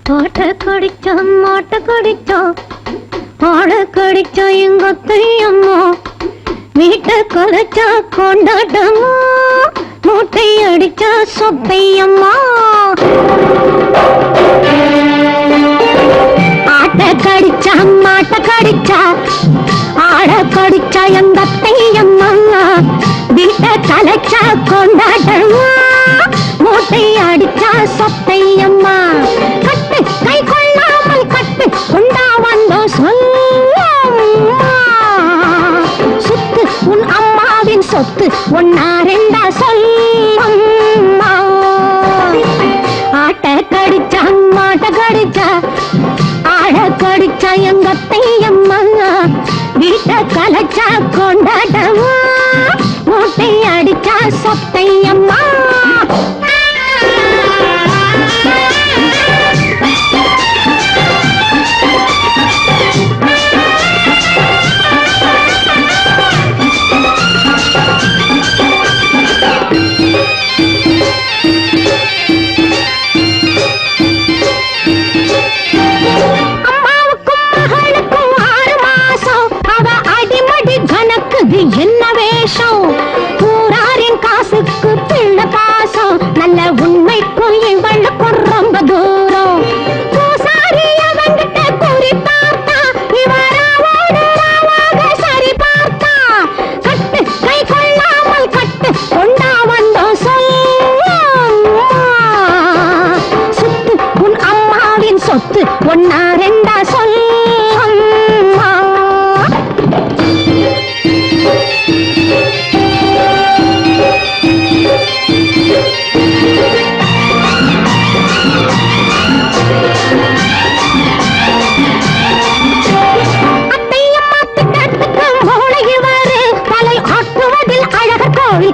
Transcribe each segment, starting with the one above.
தோட்ட கடிச்சோம் மாட்ட கடிச்சோம் ஆட கடிச்சோம் எங்க தையம்மா வீட்டை கலைச்சா கொண்டாட்டம்மா மூட்டை அடிச்சா சொத்தையம்மா ஆட்ட கடிச்சா மாட்ட கடிச்சா ஆட கடிச்சா எங்க தையம்மா வீட்டை கலைச்சா கொண்டாட்டம்மா மூட்டை அடிச்சா சொத்தையம்மா கட்டு கை கொள்ளாமல் கட்டு கொண்டா வந்தோம் சொல்லம்மா சுத்து உன் அம்மாவின் சொத்து ஒன்னா ரெண்டா சொல்லம்மா ஆட்ட கடிச்சா மாட்ட கடிச்சா ஆட கடிச்சா எங்க தையம்மா வீட்டை கலைச்சா கொண்டாட்டம்மா மூட்டை அடிச்சா சொத்தையம்மா என்ன வேஷம் ஊராரின் காசுக்கு பிள்ளை பாசம் நல்ல உண்மைக்கும் இவளுக்கும் ரொம்ப தூரம் பூசாரி அவங்கிட்ட குறி பார்த்தா இவராவோட சரி பார்த்தா கட்டு கை கொள்ளாமல் கட்டு கொண்டா வந்தோம் சொல்லம்மா சுத்து உன் அம்மாவின் சொத்து ஒன்னா ரெண்டா சொல்லம்மா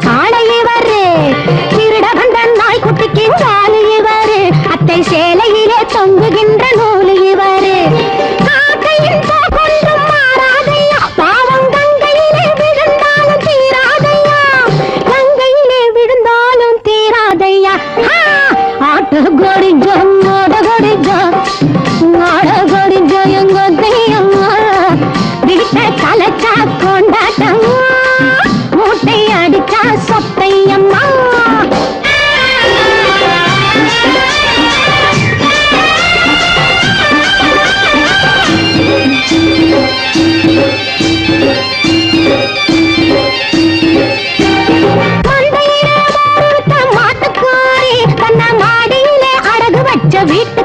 காளையவரு திருட வந்த நாய்க்குட்டிக்கு வாலு இவரு அத்தை சேலையிலே தொங்குகின்ற நூலு இவரு காக்கையின் கொன்றும் மாறாதையா பாவம் கங்கையிலே விழுந்தாலும் தீராதையா கங்கையிலே விழுந்தாலும் தீராதையா ஆட்டு கொடிஞ்சோ மாட கொடிஞ்சோ மாட கொடிஞ்சோ எங்க தையம்மா வீட்டை கலைச்சா கொண்டாட்டம்மா மூட்டை அடிச்சா சொத்தையம்மா மாட்டுக்காரி தன்னை மாடியிலே அடகு வச்ச வீட்டு